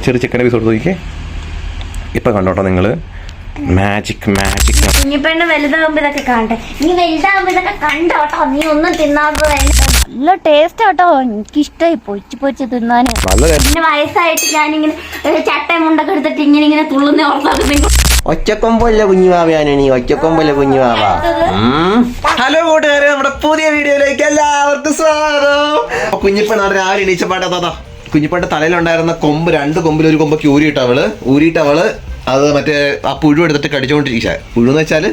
ചെറിയ ചിക്കൻ്റെ പീസ് കൊടുത്ത് നോക്കിക്കേ. ഇപ്പം കണ്ടോട്ടോ നിങ്ങൾ, മാജിക്. കുഞ്ഞിപ്പെണ്ണ് വലുതാകുമ്പോ ഇതൊക്കെ കാണട്ടെ. നീ വലുതാകുമ്പോ ഇതൊക്കെ കണ്ടോട്ടോ. നീ ഒന്നും തിന്നാത്തത് നല്ല ടേസ്റ്റ് കേട്ടോ. എനിക്കിഷ്ടമായി പൊരിച്ച് തിന്നാന്. പിന്നെ വയസ്സായിട്ട് ഞാനിങ്ങനെ ചട്ടയും മുണ്ടൊക്കെ എടുത്തിട്ട് ഇങ്ങനെ തുള്ളുന്ന ഓർത്താക്കുന്നു. ഒറ്റക്കൊമ്പല്ല കുഞ്ഞുവാവയാണ് നീ, ഒറ്റക്കൊമ്പല്ല കുഞ്ഞുവാവ. ഹലോ കൂട്ടുകാരെ, നമ്മുടെ പുതിയ വീഡിയോയിലേക്ക് എല്ലാവർക്കും സ്വാഗതം. കുഞ്ഞിപ്പെണ്ണ രാവിലെ എണീച്ച പാട്ടാ കുഞ്ഞിപ്പേട്ട തലയിലുണ്ടായിരുന്ന കൊമ്പ്, 2 കൊമ്പിൽ ഒരു കൊമ്പൊക്കെ ഊരിയിട്ടവള് അത് മറ്റേ ആ പുഴു എടുത്തിട്ട് കടിച്ചോണ്ടിരിക്കുക. പുഴുന്ന് വെച്ചാല്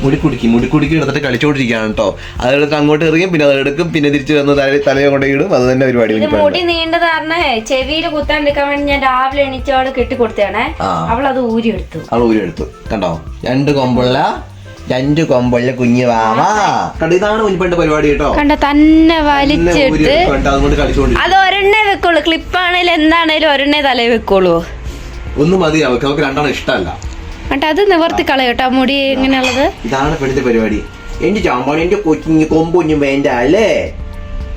മുടിക്കുടുക്കി എടുത്തിട്ട് കളിച്ചോണ്ടിരിക്കുകയാണ് കേട്ടോ. അതെടുത്ത് അങ്ങോട്ട് എറിയും, പിന്നെ അതെടുക്കും, പിന്നെ തിരിച്ചു വന്ന് തലയെ കൊണ്ടിടും. അത് തന്നെ പരിപാടി. മുടി നീണ്ടത് കാരണം ചെവിയിൽ കുത്താണ്ടിരിക്കാൻ വേണ്ടി ഞാൻ രാവിലെ എണീച്ചോട് കെട്ടിക്കൊടുത്തേ. അവളത് ഊരിയെടുത്തു. കണ്ടോ, 2 കൊമ്പുള്ള കുഞ്ഞു വാവ. കണ്ടോ, ഇതാണ് കുഞ്ഞിപ്പേട്ട പരിപാടി കേട്ടോ. കണ്ടോ, തന്നെ വലിച്ചിട്ട് അതുകൊണ്ട് കളിച്ചോണ്ടിരിക്കും. അത് ഒരെണ്ണേ വെക്കുള്ളൂ. ക്ലിപ്പാണേലും എന്താണേലും ഒരെണ്ണേ തലേ വെക്കുള്ളൂ. ഒന്നും മതി അവർക്ക് 2 ഇഷ്ടമല്ല. അത് നിവർത്തി കളയോട്ടോ മുടി. എങ്ങനെയുള്ളത് ഇതാണ് പെടുത്ത പരിപാടി. എന്റെ ചാമ്പാണ്, എന്റെ കൊച്ചിന് കൊമ്പൊന്നും വേണ്ട അല്ലേ?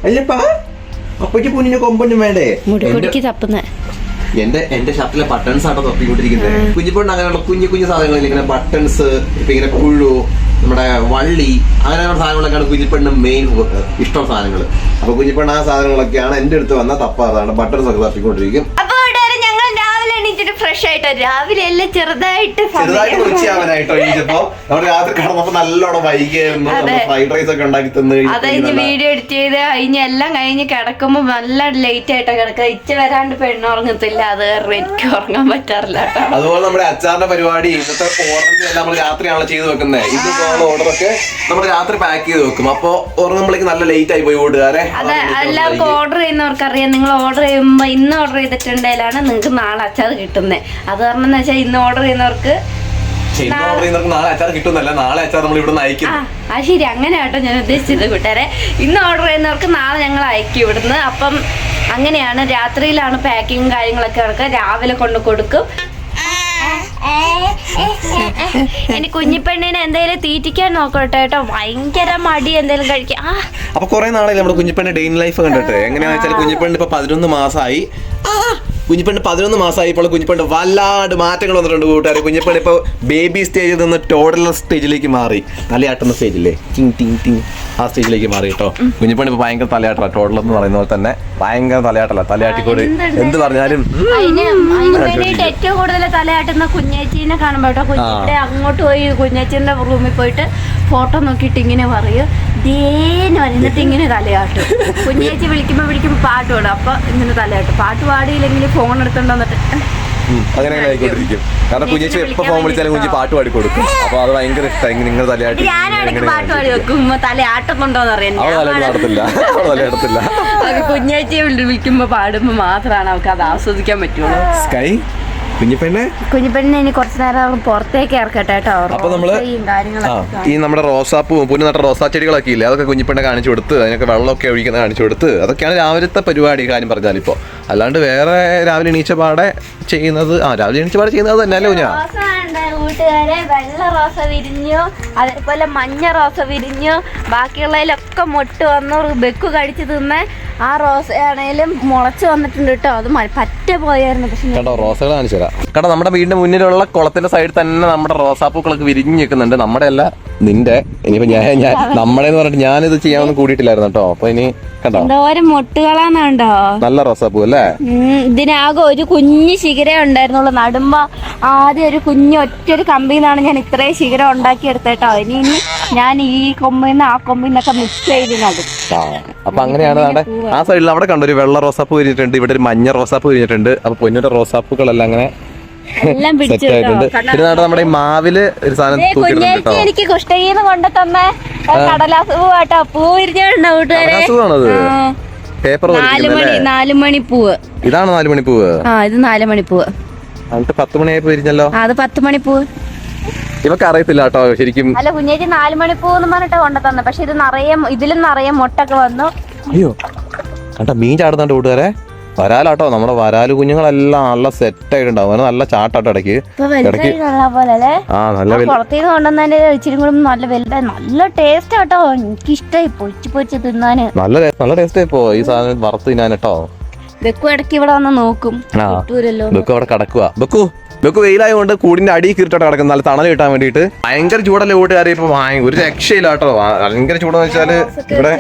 അല്ലപ്പാ, അപ്പച്ചി കുഞ്ഞിന് കൊമ്പൊന്നും വേണ്ടേ? മുടി തപ്പുന്ന എന്റെ ഷർട്ടിലെ ബട്ടൺസ് ആട്ടോ തപ്പിക്കൊണ്ടിരിക്കുന്നത്. കുഞ്ഞിപ്പോണ്ട് അങ്ങനെയുള്ള കുഞ്ഞു സാധനങ്ങൾ, ഇങ്ങനെ ബട്ടൺസ്, ഇപ്പൊ ഇങ്ങനെ പുഴു, നമ്മുടെ വള്ളി, അങ്ങനെയുള്ള സാധനങ്ങളൊക്കെയാണ് കുഞ്ഞിപ്പെണ്ണ് മെയിൻ ഇഷ്ടം സാധനങ്ങൾ. അപ്പൊ കുഞ്ഞിപ്പെണ്ണ് ആ സാധനങ്ങളൊക്കെയാണ് എന്റെ അടുത്ത് വന്നാൽ തപ്പാതാണ്. ബട്ടൺസ് ഒക്കെ തപ്പിക്കൊണ്ടിരിക്കും. ഫ്രഷ് ആയിട്ടോ, രാവിലെ എല്ലാം ചെറുതായിട്ട് ഉച്ചയാവാനായിട്ടോ എണീച്ചപ്പോ നമ്മുടെ രാത്രി കിടന്നപ്പോ നല്ലോണം വൈകിയായിരുന്നു. ഫ്രൈഡ് റൈസ് ഒക്കെ ഉണ്ടാക്കി തന്നു. അത് കഴിഞ്ഞ് വീഡിയോ എഡിറ്റ് ചെയ്ത് എല്ലാം കഴിഞ്ഞ് കിടക്കുമ്പോ നല്ല ലേറ്റ് ആയിട്ടാ കിടക്കുക. ഇച്ച വരാണ്ട് പെണ്ണുറങ്ങത്തില്ല. അത് എനിക്ക് ഉറങ്ങാൻ പറ്റാറില്ല കേട്ടോ. അതുപോലെ നമ്മുടെ അച്ചാറിന്റെ പരിപാടി, ഇന്നത്തെ ഓർഡർ നമ്മൾ രാത്രിയാണല്ലോ ചെയ്ത് വെക്കുന്നത്. ഇന്നത്തെ ഓർഡറൊക്കെ നമ്മൾ രാത്രി പാക്ക് ചെയ്ത് വെക്കും. അപ്പൊ ഉറങ്ങുമ്പോഴേക്ക് നല്ല ലേറ്റ് ആയി പോയി കൂട്ടുകാരെ. അതെ, എല്ലാവർക്കും ഓർഡർ ചെയ്യുന്നവർക്ക് അറിയാം. നിങ്ങൾ ഓർഡർ ചെയ്യുമ്പോ ഇന്ന് ഓർഡർ ചെയ്തിട്ടുണ്ടെങ്കിലാണ് നിങ്ങൾക്ക് നാളെ അച്ചാർ കിട്ടുന്നത്. അത് കാരണം എന്ന് വെച്ചാൽ ഇന്ന് ഓർഡർ ചെയ്യുന്നവർക്ക് നാളെ അച്ചാർ കിട്ടുന്നല്ല, നാളെ അച്ചാർ നമ്മൾ ഇവിടെ അയക്കും. ആ ശരി, അങ്ങനെ കേട്ടോ ഞാൻ ഉദ്ദേശിച്ചത് കൂട്ടുകാരെ. ഇന്ന് ഓർഡർ ചെയ്യുന്നവർക്ക് നാളെ ഞങ്ങൾ അയക്കും ഇവിടുന്ന്. അപ്പം അങ്ങനെയാണ്, രാത്രിയിലാണ് പാക്കിങ് കാര്യങ്ങളൊക്കെ നടക്കുക. രാവിലെ കൊണ്ട് കൊടുക്കും. ഇനി കുഞ്ഞിപ്പെണ്ണിനെ എന്തെങ്കിലും തീറ്റിക്കാൻ നോക്കട്ടെ കേട്ടോ. ഭയങ്കര മടി എന്തെങ്കിലും കഴിക്കാം. അപ്പൊ കുറെ നാളെ നമ്മുടെ കുഞ്ഞിപ്പെണ്ണ് ഡേ ഇൻ ലൈഫ് കണ്ടിട്ട്. എങ്ങനെയാണെന്ന് വെച്ചാൽ കുഞ്ഞിപ്പെണ്ണ് ഇപ്പൊ 11 മാസമായി. കുഞ്ഞിപ്പെണ്ണ് 11 മാസമായപ്പോൾ കുഞ്ഞിപ്പെണ്ണ് വല്ലാണ്ട് മാറ്റങ്ങൾ വന്നിട്ടുണ്ട് കൂട്ടുകാരെ. കുഞ്ഞിപ്പെണ്ണ് ഇപ്പോൾ ബേബി സ്റ്റേജിൽ നിന്ന് ടോഡലർ സ്റ്റേജിലേക്ക് മാറി. തലയാട്ടുന്ന സ്റ്റേജില്ലേ, ടിങ് ടിങ് ടിങ്, ആ സ്റ്റേജിലേക്ക് മാറി കേട്ടോ. കുഞ്ഞിപ്പെണ്ണ് ഇപ്പോൾ ഭയങ്കര തലയാട്ടല. ടോഡലർ എന്ന് പറയുന്ന പോലെ തന്നെ ഭയങ്കര തലയാട്ടല. തലയാട്ടിക്കോട് എന്ത് പറഞ്ഞാലും ഏറ്റവും കൂടുതൽ തലയാട്ടുന്ന കുഞ്ഞേച്ചീനെ കാണുമ്പോ കേട്ടോ. കുഞ്ഞിയുടെ അങ്ങോട്ട് പോയി കുഞ്ഞേച്ചിന്റെ റൂമിൽ പോയിട്ട് ഫോട്ടോ നോക്കിയിട്ട് ഇങ്ങനെ പറയും, ദേന്ന് എന്നിട്ട് ഇങ്ങനെ തലയാട്ടും. കുഞ്ഞേച്ചി വിളിക്കുമ്പോ പാട്ട് പാടും. അപ്പൊ ഇങ്ങനെ തലയാട്ടും. പാട്ട് പാടിയില്ലെങ്കിൽ ഫോൺ എടുത്തോണ്ട് വന്നിട്ട് അങ്ങനെ ആയിക്കൊണ്ടിരിക്കും. കാരണം കുഞ്ഞേച്ചി എപ്പോ ഫോൺ വിളിച്ചാലും കുഞ്ഞി പാട്ട് പാടി കൊടുക്കും. അപ്പൊ അത് ഭയങ്കര ഇഷ്ടമായി. നിങ്ങൾ തലയാട്ടി പാട്ട് പാടി വെക്കുമ്പോ തലയാട്ടുന്നുണ്ടോന്ന് അറിയാം. കുഞ്ഞേച്ചിയെ വിളിക്കുമ്പോ പാടുമ്പോ മാത്രമാണ് അവർക്ക് അത് ആസ്വദിക്കാൻ പറ്റുള്ളൂ. സ്കൈ കുഞ്ഞിപ്പെണ്ണിനെ ഇനി കുറച്ചു നേരം പുറത്തേക്ക് ഇറക്കട്ടെ കേട്ടോ. അപ്പൊ നമ്മള് ഈ നമ്മുടെ റോസാപ്പൂ, പുല്ല് നട്ട റോസാ ചെടികളൊക്കെ ഇല്ലേ, അതൊക്കെ കുഞ്ഞിപ്പെണ്ണെ കാണിച്ചു കൊടുത്ത്, അതിനൊക്കെ വെള്ളമൊക്കെ ഒഴിക്കുന്ന കാണിച്ചു കൊടുത്ത്, അതൊക്കെയാണ് രാവിലത്തെ പരിപാടി. കാര്യം പറഞ്ഞാൽ ഇപ്പൊ അല്ലാണ്ട് വേറെ രാവിലെ എണീച്ച പാടെ ചെയ്യുന്നത് തന്നെയല്ലോ. കൂട്ടുകാരെ, വെള്ള റോസ വിരിഞ്ഞു, അതേപോലെ മഞ്ഞ റോസ വിരിഞ്ഞു, ബാക്കിയുള്ളതിലൊക്കെ മൊട്ട് വന്നു. ബെക്കു കടിച്ചു തിന്ന് ആ റോസയാണേലും മുളച്ചു വന്നിട്ടുണ്ട് കേട്ടോ. അത് പറ്റ പോയായിരുന്നു. പക്ഷെ റോസകൾ കാണിച്ചു തരാം കേട്ടോ. നമ്മുടെ വീടിന്റെ മുന്നിലുള്ള കുളത്തിന്റെ സൈഡിൽ തന്നെ നമ്മുടെ റോസാപ്പൂക്കളൊക്കെ വിരിഞ്ഞു നിൽക്കുന്നുണ്ട്. നമ്മുടെ അല്ല, നിന്റെ. ഇനിയിപ്പോ ഞാൻ നമ്മളെന്ന് പറഞ്ഞിട്ട് ഞാനിത് ചെയ്യാനൊന്നും കൂടിയിട്ടില്ലായിരുന്നു കേട്ടോ. അപ്പൊ ഇനി കണ്ടോ എന്തോരം മൊട്ടുകളാന്നുണ്ടോ. നല്ല റോസാപ്പൂ അല്ലേ. ഇതിനാകെ ഒരു കുഞ്ഞു ശിഖരം ഉണ്ടായിരുന്നുള്ളൂ. നടുമ്പോ ആദ്യം ഒരു കുഞ്ഞു ഒറ്റൊരു കമ്പിന്നാണ് ഞാൻ ഇത്രയും ശിഖരം ഉണ്ടാക്കിയെടുത്തേട്ടോ. ഇനി ഞാൻ ഈ കൊമ്പിന്ന് ആ കൊമ്പിന്നൊക്കെ മിക്സ് ചെയ്ത് നടും. അപ്പൊ അങ്ങനെയാണ്. ആ സൈഡിൽ അവിടെ കണ്ടോ ഒരു വെള്ള റോസാപ്പൂ വിരിഞ്ഞിട്ടുണ്ട്, ഇവിടെ ഒരു മഞ്ഞ റോസാപ്പൂ വിരിഞ്ഞിട്ടുണ്ട്. അപ്പൊ പൊന്നിന്റെ റോസാപ്പൂക്കളെല്ലാം അങ്ങനെ സെറ്റ് ആയിട്ടുണ്ട്. പിന്നെ നമ്മുടെ ഈ മാവില് ഒരു സാധനം തൂക്കിയിട്ടുണ്ട്. എനിക്ക് കുഷ്ടകീന്ന് കൊണ്ടു തന്നെ കടലാസ് പൂ കേട്ടോ. പൂ വിരിഞ്ഞിട്ടുണ്ടോ കൂട്ടുകാരെ? പേപ്പർ 4 മണി പൂവ്. ഇതാണ് 4 മണി പൂവ്. ഇത് 4 മണി പൂവ്. 10 മണിയായപ്പോ വിരിഞ്ഞല്ലോ. അത് 10 മണി പൂവ്. ഇവക്ക് അറിയത്തില്ല കേട്ടോ ശരിക്കും. അല്ല, കുഞ്ഞേച്ചി 4 മണി പൂന്ന് പറഞ്ഞിട്ട് കൊണ്ടു തന്നെ. പക്ഷെ ഇതിലും നിറയെ മൊട്ടൊക്കെ വന്നു. അയ്യോ കണ്ട, മീൻ ചാടുന്നുണ്ട് കൂട്ടുകാരെ. വരാലാട്ടോ, നമ്മുടെ വരാല് കുഞ്ഞുങ്ങളെല്ലാം നല്ല സെറ്റ് ആയിട്ടുണ്ടാവും. അങ്ങനെ നല്ല ചാട്ടാട്ടോ ഇടയ്ക്ക്. ആ നല്ല പുറത്തേക്ക് കൊണ്ടുവന്നെ ഇച്ചിരി കൂടെ നല്ല വലുതായി. നല്ല ടേസ്റ്റ് ആട്ടോ. എനിക്കിഷ്ടായി പൊരിച്ച് തിന്നാന്. നല്ല ടേസ്റ്റ് ആയിപ്പോ ഈ സാധനം വറുത്ത് തിന്നാൻ കേട്ടോ. ബെക്കു ഇടയ്ക്ക് ഇവിടെ വന്ന് നോക്കും, കിട്ടൂലല്ലോ. ബെക്കു അവിടെ കിടക്കുക. ബെക്കു വെയിലായതുകൊണ്ട് കൂടിന്റെ അടി കീറിട്ടോടെ കിടക്കും, നല്ല തണൽ കിട്ടാൻ വേണ്ടിട്ട്. ഭയങ്കര ചൂടല്ലേ കൂട്ടുകാരെ, ഇപ്പൊ ഒരു രക്ഷയില്ല കേട്ടോ. ഭയങ്കര ചൂടെന്ന് വെച്ചാല് ഇവിടെ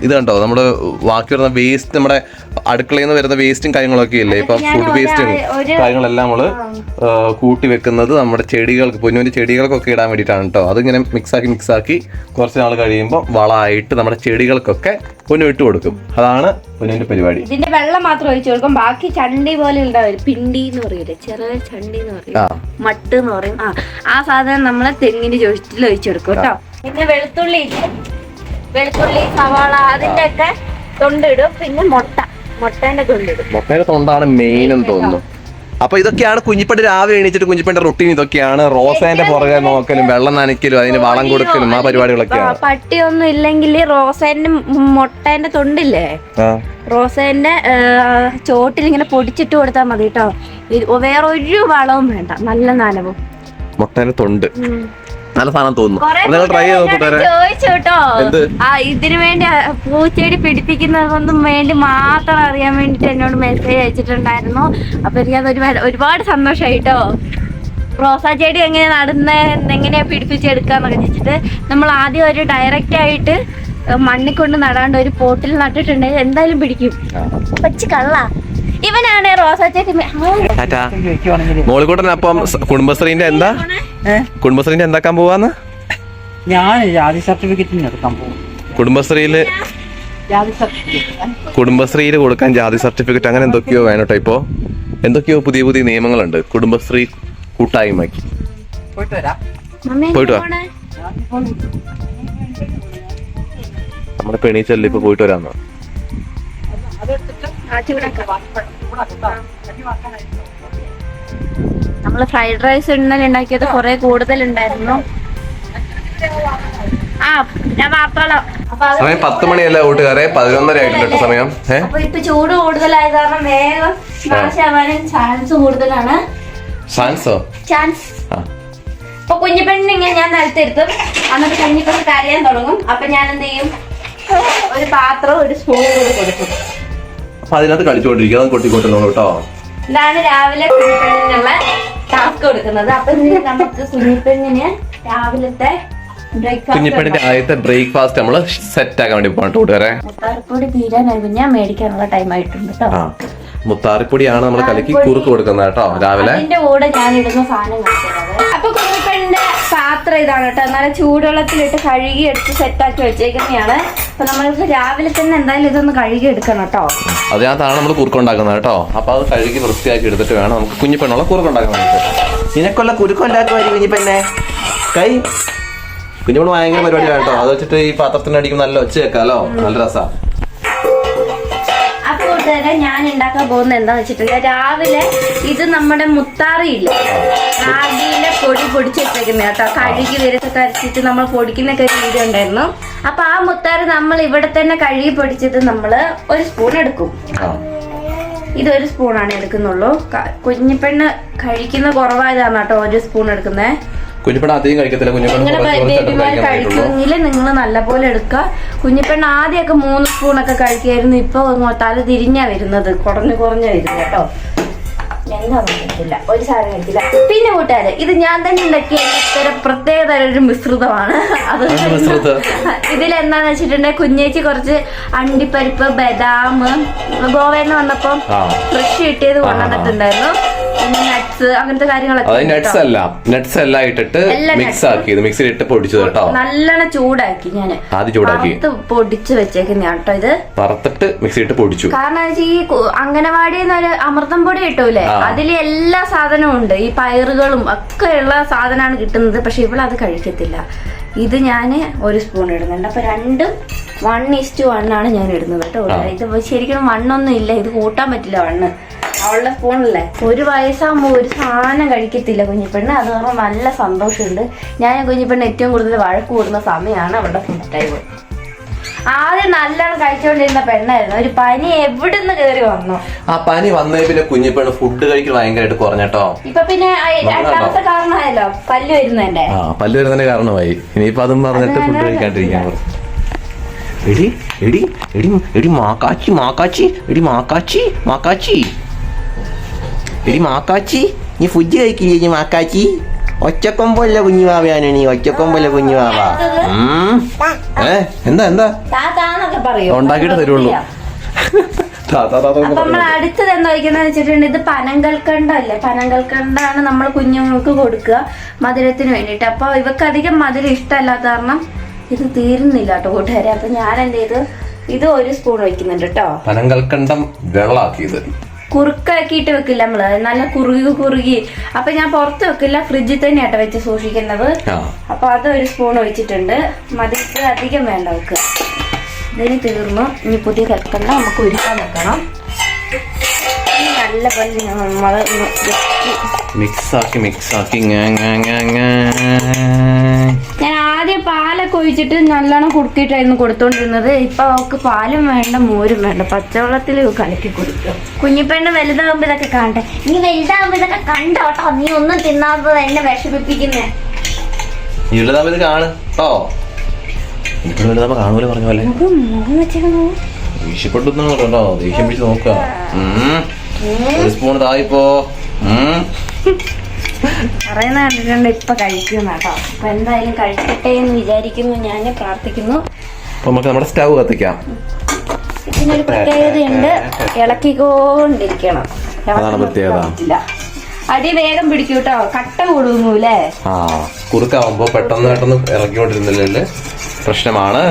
ഇത് കണ്ടോ, നമ്മുടെ ബാക്കി വരുന്ന വേസ്റ്റ്, നമ്മുടെ അടുക്കളയിൽ നിന്ന് വരുന്ന വേസ്റ്റും കാര്യങ്ങളൊക്കെ ഇല്ലേ, ഇപ്പൊ ഫുഡ് വേസ്റ്റും കാര്യങ്ങളെല്ലാം നമ്മള് കൂട്ടി വെക്കുന്നത് നമ്മുടെ ചെടികൾക്ക്, പൊന്നുവിന്റെ ചെടികൾക്കൊക്കെ ഇടാൻ വേണ്ടിയിട്ടാണ് കേട്ടോ. അതിങ്ങനെ മിക്സാക്കി കുറച്ച് നാൾ കഴിയുമ്പോൾ വളമായിട്ട് നമ്മുടെ ചെടികൾക്കൊക്കെ പൊന്നു ഇട്ട് കൊടുക്കും. അതാണ് പൊന്നുവിന്റെ പരിപാടി. ഇതിന്റെ വെള്ളം മാത്രം ഒഴിച്ചു കൊടുക്കും, ബാക്കി ചണ്ടി പോലെ ഉണ്ടാവില്ല, പിണ്ടി എന്ന് പറയൂലേ, ചെറിയ ചണ്ടി എന്ന് പറയും, മട്ട് എന്ന് പറയും. ആ സാധനം നമ്മളെ തെങ്ങിന്റെ ചുവട്ടിൽ ഒഴിച്ചു കൊടുക്കും കേട്ടോ. പിന്നെ വെളുത്തുള്ളി, സവാള അതിന്റെ ഒക്കെ തൊണ്ടിടും. പിന്നെ മുട്ടേന്റെ തൊണ്ടിടും. മുട്ടയുടെ തൊണ്ടാണ് മെയിൻ എന്ന് തോന്നുന്നു. അപ്പൊ ഇതൊക്കെയാണ് കുഞ്ഞിപ്പണ്ട് രാവിലെ എണീച്ചിട്ട് കുഞ്ഞിപ്പന്റെ റൊട്ടീൻ ഇതൊക്കെയാണ്. റോസേന്റെ പുറകെ നോക്കലും, വെള്ളം നനയ്ക്കലും, അതിന് വളം കൊടുക്കലും, ആ പരിപാടികളൊക്കെയാണ്. പട്ടിയൊന്നും ഇല്ലെങ്കിൽ റോസേന്റെ മുട്ടേന്റെ തൊണ്ടില്ലേ, റോസേന്റെ ചോട്ടിൽ ഇങ്ങനെ പൊടിച്ചിട്ട് കൊടുത്താൽ മതി കേട്ടോ. വേറെ ഒരു വളവും വേണ്ട, നല്ല നനവും. മുട്ടേന്റെ തൊണ്ട് നല്ല സാധനം തോന്നുന്നു. ട്രൈ ചോദിച്ചോട്ടോ, ഇതിനു വേണ്ടി പൂച്ചെടി പിടിപ്പിക്കുന്നതൊന്നും വേണ്ടി മാത്രം അറിയാൻ വേണ്ടിട്ട് എന്നോട് മെസ്സേജ് അയച്ചിട്ടുണ്ടായിരുന്നു. അപ്പൊ എനിക്കത് ഒരുപാട് സന്തോഷമായിട്ടോ. റോസാ ചെടി എങ്ങനെ എങ്ങനെയാ പിടിപ്പിച്ചെടുക്കാന്നൊക്കെ വെച്ചിട്ട് നമ്മൾ ആദ്യം ഒരു ഡയറക്റ്റ് ആയിട്ട് മണ്ണിൽ കൊണ്ട് നടാണ്ട് ഒരു പോട്ടിൽ നട്ടിട്ടുണ്ടെങ്കിൽ എന്തായാലും പിടിക്കും. പച്ച കള്ള ഇവനാണ് റോസാ ചെടി. മോളിക്കൂട്ടൻ അപ്പം കുടുംബശ്രീന്റെ എന്താക്കാൻ പോവാന്ന്? ഞാൻ ജാതി സർട്ടിഫിക്കറ്റ് എടുക്കാൻ പോകും. കുടുംബശ്രീയിൽ കൊടുക്കാൻ ജാതി സർട്ടിഫിക്കറ്റ് അങ്ങനെ എന്തൊക്കെയോ വേണം കേട്ടോ. ഇപ്പോ എന്തൊക്കെയോ പുതിയ നിയമങ്ങളുണ്ട് കുടുംബശ്രീ കൂട്ടായ്മയ്ക്ക്. പോയിട്ട് വാ, നമ്മുടെ പെണീച്ചല്ലേ ഇപ്പൊ പോയിട്ട് വരാന്നോ. നമ്മള് ഫ്രൈഡ് റൈസ് ഇന്നലെ ഉണ്ടാക്കിയത് കുറെ കൂടുതലുണ്ടായിരുന്നു. ഞാൻ വാർത്തോളാം. സമയം 10 മണിയല്ല കൂട്ടുകാരെ, 11:30 ആയിട്ടുണ്ട് സമയം. അപ്പൊ ഇപ്പൊ ചൂട് കൂടുതലായത് കാരണം വേഗം നാശാവാനും ചാൻസ് കൂടുതലാണ്. ചാൻസ് ഇപ്പൊ കുഞ്ഞിപ്പെണ്ണിന് ഇങ്ങനെ ഞാൻ നിലത്തിരുത്തും, എന്നിട്ട് കുഞ്ഞിപ്പെണ്ണ് കരയാൻ തുടങ്ങും. അപ്പൊ ഞാൻ എന്ത് ചെയ്യും, ഒരു പാത്രം ഒരു സ്പൂൺ കൂടി കൊടുക്കും. അപ്പൊ അതിനകത്ത് കളിച്ചോണ്ടിരിക്കുക, അത് കൊട്ടിക്കൊട്ടുന്നു കേട്ടോ. ഇതാണ് രാവിലെ കുഞ്ഞിപ്പെണ്ണിനുള്ള ടാസ്ക് കൊടുക്കുന്നത്. അപ്പൊ നമുക്ക് കുഞ്ഞിപ്പെണ്ണിന് രാവിലത്തെ കുഞ്ഞിപ്പെണ്ണിന്റെ ആദ്യത്തെ ബ്രേക്ക്ഫാസ്റ്റ് നമ്മള് സെറ്റ് ആക്കാൻ വേണ്ടി പോകണം കൂട്ടുകാരെ. മുത്താറിപ്പൊടി തീരാനായിരുന്നു, ഞാൻ മേടിക്കാനുള്ള ടൈം ആയിട്ടുണ്ട് കേട്ടോ. മുത്താറിപ്പൊടിയാണ് നമ്മൾ കലക്കി കുറുക്ക് കൊടുക്കുന്നത് കേട്ടോ രാവിലെ. അതിന്റെ കൂടെ ഞാൻ ഇടുന്ന സാധനം കാണിക്കുന്നത്. അപ്പൊ കുഞ്ഞിപ്പെണ്ണിന്റെ പാത്രം ഇതാണ് കേട്ടോ, എന്നാലും ചൂടുവെള്ളത്തിലിട്ട് കഴുകി എടുത്ത് സെറ്റാക്കി വെച്ചേക്കുന്നതാണ്. അപ്പൊ നമ്മൾക്ക് രാവിലെ തന്നെ എന്തായാലും ഇതൊന്ന് കഴുകി എടുക്കണം കേട്ടോ. അതിനകത്താണ് നമ്മൾ കുറുക്കുണ്ടാക്കുന്നത് കേട്ടോ. അപ്പൊ അത് കഴുകി വൃത്തിയാക്കി എടുത്തിട്ട് വേണം നമുക്ക് കുഞ്ഞിപ്പെണ്ണുള്ള കുറുക്കുണ്ടാക്കാൻ വേണ്ടിട്ട്. നിനക്കുള്ള കുരുക്കുണ്ടാക്കുമായിരിക്കും കുഞ്ഞിപ്പെണ്ണെ. കുഞ്ഞിപ്പെണ്ണ് ഭയങ്കര പരിപാടിയാണ് കേട്ടോ. അത് വെച്ചിട്ട് ഈ പാത്രത്തിന്റെ അടിക്കും നല്ല ഒച്ച വെക്കാലോ, നല്ല രസാ. ഞാൻ ഉണ്ടാക്കാൻ പോകുന്നത് എന്താന്ന് വെച്ചിട്ടുണ്ടെങ്കിൽ രാവിലെ ഇത് നമ്മുടെ മുത്താറിയില്ല, റാഗിയിലെ പൊടി പൊടിച്ചിട്ടേക്കുന്ന കേട്ടോ. കഴുകി വരത്തൊക്കെ അരച്ചിട്ട് നമ്മൾ പൊടിക്കുന്നൊക്കെ ഒരു വീഡിയോ ഉണ്ടായിരുന്നു. അപ്പൊ ആ മുത്താറ് നമ്മൾ ഇവിടെ തന്നെ കഴുകി പൊടിച്ചിട്ട് നമ്മള് ഒരു സ്പൂൺ എടുക്കും. ഇതൊരു സ്പൂണാണ് എടുക്കുന്നുള്ളൂ. കുഞ്ഞിപ്പെണ്ണ് കഴിക്കുന്ന കുറവായതാണ് കേട്ടോ ഒരു സ്പൂൺ എടുക്കുന്നത്. കുഞ്ഞിപ്പെണ്ണ് അധികം കഴിക്കത്തില്ല. ബേബിമാര് കഴിക്കുമെങ്കിൽ നിങ്ങൾ നല്ലപോലെ എടുക്കുക. കുഞ്ഞിപ്പെണ്ണ് ആദ്യമൊക്കെ 3 സ്പൂണൊക്കെ കഴിക്കായിരുന്നു, ഇപ്പൊ തല തിരിഞ്ഞാ വരുന്നത്, കുറഞ്ഞു വരുന്നത് കേട്ടോ. എന്താ കഴിക്കില്ല, ഒരു സാധനം കഴിക്കില്ല. പിന്നെ കൂട്ടുകാരെ, ഇത് ഞാൻ തന്നെ ഉണ്ടാക്കിയ പ്രത്യേക തരം ഒരു മിശ്രിതമാണ്. അത് ഇതിലെന്താന്ന് വെച്ചിട്ടുണ്ടെങ്കിൽ കുഞ്ഞേച്ചി കുറച്ച് അണ്ടിപ്പരിപ്പ്, ബദാം, ഗോവയിൽ വന്നപ്പോ ഫ്രഷ് കിട്ടിയത് കൊണ്ടുവന്നിട്ടുണ്ടായിരുന്നു. പിന്നെ നട്ട്സ്, അങ്ങനത്തെ കാര്യങ്ങളൊക്കെ. നട്ട്സ് എല്ലാം ഇട്ടിട്ട് മിക്സ് ആക്കി മിക്സിയിലിട്ട് പൊടിച്ചത് കേട്ടോ. നല്ലോണം ചൂടാക്കി ഞാൻ പൊടിച്ച് വെച്ചേക്കുന്ന കേട്ടോ. ഇത് വറുത്തിട്ട് മിക്സിയിട്ട് പൊടിച്ചു. കാരണം ഈ അംഗനവാടിയിൽ നിന്ന് അമൃതം പൊടി കിട്ടൂലേ, അതിൽ എല്ലാ സാധനവും ഉണ്ട്. ഈ പയറുകളും ഒക്കെ ഉള്ള സാധനമാണ് കിട്ടുന്നത്. പക്ഷെ ഇവളത് കഴിക്കത്തില്ല. ഇത് ഞാൻ ഒരു സ്പൂൺ ഇടുന്നുണ്ട്. അപ്പൊ രണ്ടും 1:1 ആണ് ഞാൻ ഇടുന്നത് കേട്ടോ. ഇത് ശരിക്കും 1 ഇല്ല, ഇത് കൂട്ടാൻ പറ്റില്ല 1. അവളുടെ സ്പൂണല്ലേ. 1 വയസ്സാകുമ്പോൾ ഒരു സാധനം കഴിക്കത്തില്ല കുഞ്ഞിപ്പെണ്ണ്. അത് കാരണം നല്ല സന്തോഷമുണ്ട്. ഞാൻ കുഞ്ഞിപ്പെണ്ണ് ഏറ്റവും കൂടുതൽ വഴക്ക് കൂടുന്ന സമയമാണ് അവളുടെ ഫുഡ് ടൈം. ആദ്യം നല്ലോണം കഴിച്ചുകൊണ്ടിരുന്ന പെണ്ണായിരുന്നു. ഒരു പനി എവിടുന്ന് കയറി വന്നു. ആ പനി വന്നേ പിന്നെ കുഞ്ഞിപ്പെണ്ണ് ഫുഡ് കഴിക്കൽ ഭയങ്കരമായിട്ട് കുറഞ്ഞട്ടോ. ഇപ്പൊ പിന്നെ രണ്ടാമത്തെ കാരണമായല്ലോ, പല്ല് വരുന്നതിന്റെ കാരണമായി. ഇനിയിപ്പോ അതും പറഞ്ഞിട്ട് ഫുഡ് കഴിക്കാണ്ടിരിക്കാൻ. എടി എടി എടി എടി മാക്കാച്ചി മാക്കാച്ചി എടി മാക്കാച്ചി മാക്കാച്ചി എടി മാക്കാച്ചി നീ ഫുഡ് കഴിക്കില്ലേ മാക്കാച്ചി? ഒച്ചക്കൊമ്പല്ല കുഞ്ഞുവാവയാണ് നീ, ഒച്ചക്കൊമ്പല്ല കുഞ്ഞുവാവ. എന്താ എന്താ താത്താന്നൊക്കെ പറയൂ. ഉണ്ടാക്കിയിട്ട് തരുള്ളൂ. അപ്പൊ നമ്മൾ അടുത്തത് എന്താ വയ്ക്കുന്ന വെച്ചിട്ടുണ്ടെങ്കിൽ ഇത് പനങ്കൽക്കണ്ടല്ലേ, പനങ്കൽക്കണ്ടാണ് നമ്മൾ കുഞ്ഞുങ്ങൾക്ക് കൊടുക്കുക മധുരത്തിന് വേണ്ടിയിട്ട്. അപ്പൊ ഇവക്ക് അധികം മധുരം ഇഷ്ടമല്ലാത്ത കാരണം ഇത് തീരുന്നില്ല കേട്ടോ കൂട്ടുകാരെ. അപ്പൊ ഞാൻ എന്ത് ചെയ്തു, ഇത് 1 സ്പൂൺ വെക്കുന്നുണ്ട് കേട്ടോ. പനങ്കൽക്കണ്ടം വെള്ളാക്കിയത് കുറുക്കാക്കിയിട്ട് വെക്കില്ല നമ്മള്, നല്ല കുറുകി. അപ്പൊ ഞാൻ പുറത്ത് വെക്കില്ല, ഫ്രിഡ്ജിൽ തന്നെയാട്ടോ വെച്ച് സൂക്ഷിക്കുന്നത്. അപ്പൊ അത് 1 സ്പൂൺ ഒഴിച്ചിട്ടുണ്ട്. മധുരത്തിൽ അധികം വേണ്ട വെക്കുക. ഇതിന് തീർന്നു. ഇനി പുതിയ കൽക്കണ്ട നമുക്ക് ഉരുക്കാൻ വെക്കണം. നല്ല പോലെ നമ്മള് മിക്സാക്കി ഞാൻ ആദ്യം പാലൊക്കെ ഒഴിച്ചിട്ട് നല്ലോണം കുറുക്കിയിട്ടായിരുന്നു കൊടുത്തോണ്ടിരുന്നത്. ഇപ്പൊ അവൾക്ക് പാലും വേണ്ട മോരും വേണ്ട, പച്ചവെള്ളത്തിൽ കലക്കി കൊടുക്കുക. കുഞ്ഞിപ്പെണ്ണ് വലുതാകുമ്പോ ഇതൊക്കെ കാണട്ടെ. നീ വലുതാകുമ്പോ ഇതൊക്കെ കണ്ടോട്ടോ, നീ ഒന്നും തിന്നാത്തത് എന്നെ വിഷമിപ്പിക്കുന്നേ. കാണൂല പറഞ്ഞ പോലെ ദേഷ്യപ്പെട്ടു കേട്ടോ. ദേഷ്യം പിടിച്ച് നോക്കുക. 1 സ്പൂൺ തായിപ്പോ പറയുന്ന കണ്ടിട്ടുണ്ട്. ഇപ്പൊ കഴിക്കുന്ന കേട്ടോ. അപ്പൊ എന്തായാലും കഴിക്കട്ടെ എന്ന് വിചാരിക്കുന്നു, ഞാൻ പ്രാർത്ഥിക്കുന്നു. നമുക്ക് നമ്മുടെ സ്റ്റവ് കത്തിക്കാം. ഇതിനൊരു പ്രത്യേകതയുണ്ട്, ഇളക്കിക്കൊണ്ടിരിക്കണം. പറ്റില്ല, അടി വേഗം പിടിക്കൂ കേട്ടോ, കട്ട കൊടുങ്ങൂലേ. കുറുക്കാവുമ്പോ പെട്ടെന്ന് ഇറക്കിക്കൊണ്ടിരുന്നില്ലേ പ്രശ്നമാണ്.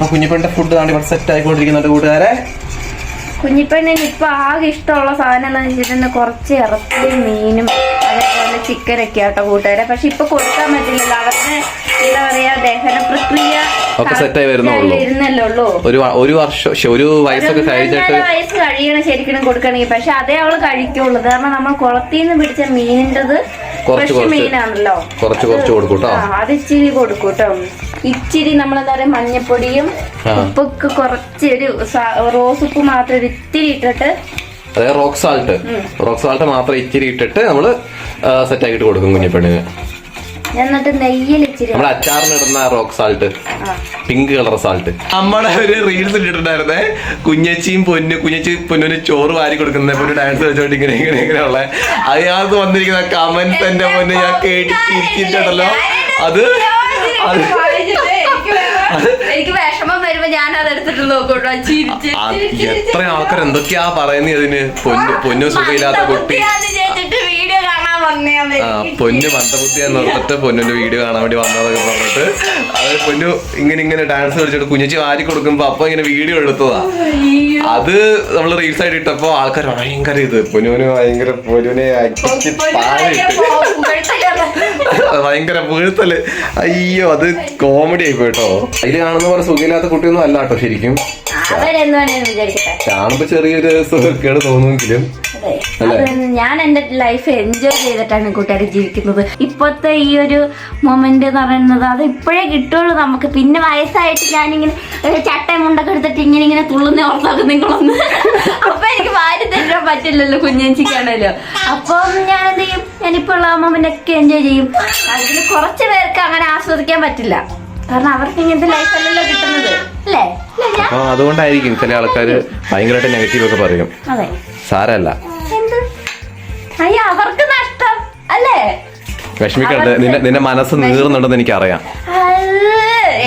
കുഞ്ഞിപ്പെണ്ണിന്റെ ഫുഡ് താണ്ടി സെറ്റ് ആയിക്കൊണ്ടിരിക്കുന്നുണ്ട് കൂട്ടുകാരെ. കുഞ്ഞിപ്പെണ്ണിന് ഇപ്പൊ ആകെ ഇഷ്ടമുള്ള സാധനം എന്ന് വെച്ചിട്ടുണ്ടെങ്കിൽ കുറച്ച് ഇറച്ചിയും മീനും അതേപോലെ ചിക്കനൊക്കെ ആട്ടോ കൂട്ടുകാരെ. പക്ഷെ ഇപ്പൊ കൊടുക്കാൻ പറ്റില്ലല്ലോ, അവരുടെ എന്താ പറയാ ദഹന പ്രക്രിയ വരുന്നല്ലോ. ഒരു വയസ്സൊക്കെ കഴിഞ്ഞിട്ട് വയസ്സ് കഴിയണം ശരിക്കും കൊടുക്കണമെങ്കിൽ. പക്ഷെ അതേ അവള് കഴിക്കുള്ളൂ, കാരണം നമ്മൾ കുളത്തിന്ന് പിടിച്ച മീനിൻ്റെത് ഫ്രഷ് മീനാണല്ലോ, അത് ഇച്ചിരി കൊടുക്കൂട്ടോ. ഇച്ചിരി നമ്മളെന്താ പറയാ മഞ്ഞപ്പൊടിയും ഉപ്പൊക്കെ കുറച്ച് റോസ് ഉപ്പ് മാത്രം ഇത്തിരി ഇട്ടിട്ട്, അതായത് റോക്ക് സാൾട്ട് മാത്രം ഇച്ചിരി ഇട്ടിട്ട് നമ്മള് സെറ്റ് ആക്കിട്ട് കൊടുക്കും കുഞ്ഞിപ്പെണ്ണിന്. എന്നിട്ട് നെയ്യിൽ ഇച്ചിരി നമ്മുടെ അച്ചാറിനിടുന്ന rock salt, pink colour salt. നമ്മുടെ ഒരു റീൽസ് ഇട്ടിട്ടുണ്ടായിരുന്നേ, പൊന്നുവിന് ചോറ് വാരി കൊടുക്കുന്ന ഒരു ഡാൻസ് വെച്ചോണ്ട് ഇങ്ങനെയുള്ള അതിനകത്ത് വന്നിരിക്കുന്ന കമന്റ്സ് എന്റെ പൊന്ന് ഞാൻ കേട്ടിട്ടുണ്ടല്ലോ. അത് എനിക്ക് വിഷമം വരുമ്പോ ഞാൻ അതെടുത്തിട്ട് നോക്കോട്ടോ. എത്ര ആൾക്കാർ എന്തൊക്കെയാ പറയുന്നത് അതിന്. പൊന്നു സുഖമില്ലാത്ത കുട്ടി, വീഡിയോ കാണാൻ വന്നേ, പൊന്നു മന്ദബുദ്ധിയാന്ന് ഓർത്തിട്ട് പൊന്നിന്റെ വീഡിയോ കാണാൻ വേണ്ടി വന്നതൊക്കെ പറഞ്ഞിട്ട് അത് പൊന്നു ഇങ്ങനെ ഡാൻസ് കളിച്ചിട്ട് കുഞ്ഞിച്ച് വാരി കൊടുക്കുമ്പോ അപ്പൊ ഇങ്ങനെ വീഡിയോ എടുത്തതാ. അത് നമ്മള് റീൽസ് ആയിട്ട് ഇട്ടപ്പോ ആൾക്കാർ ഭയങ്കര പൊന്നുവിനെ ഭയങ്കര പുകഴ്ത്തല്. അയ്യോ, അത് കോമഡി ആയി പോയിട്ടോ. അതില് കാണുന്ന പോലെ സുഖമില്ലാത്ത കുട്ടിയൊന്നും അല്ല കേട്ടോ ശരിക്കും. കാണുമ്പോ ചെറിയൊരു സുഖക്കേട് തോന്നുമെങ്കിലും ഞാൻ എന്റെ ലൈഫ് എൻജോയ് ചെയ്തിട്ടാണ് കൂട്ടുകാരി ജീവിക്കുന്നത്. ഇപ്പോഴത്തെ ഈ ഒരു മൊമെന്റ് എന്ന് പറയുന്നത് അത് ഇപ്പോഴേ കിട്ടുള്ളൂ നമുക്ക്. പിന്നെ വയസ്സായിട്ട് ഞാനിങ്ങനെ ചട്ടയും മുണ്ടൊക്കെ എടുത്തിട്ട് ഇങ്ങനെ തുള്ളുന്ന ഓർത്താക്കും നിങ്ങളൊന്ന്. അപ്പൊ എനിക്ക് വാരി തരാൻ പറ്റില്ലല്ലോ കുഞ്ഞേച്ചിക്കാണല്ലോ. അപ്പം ഞാൻ എന്ത് ചെയ്യും, ഞാനിപ്പോ ഉള്ള മൊമെന്റ് ഒക്കെ എൻജോയ് ചെയ്യും. അതിൽ കുറച്ച് പേർക്ക് അങ്ങനെ ആസ്വദിക്കാൻ പറ്റില്ല, കാരണം അവർക്ക് ഇങ്ങനത്തെ ലൈഫ് അല്ലല്ലോ കിട്ടുന്നത്, അല്ലേ? അതുകൊണ്ടായിരിക്കും ചില ആൾക്കാര് ഭയങ്കരമായിട്ട് നെഗറ്റീവ് ഒക്കെ പറയും. അതെ, സാരല്ല, അയ്യോ അവർക്ക് നഷ്ടം അല്ലേ. വിഷമിക്കരുത്, നിന്റെ മനസ്സ് നീറുന്നുണ്ടെന്ന് എനിക്കറിയാം.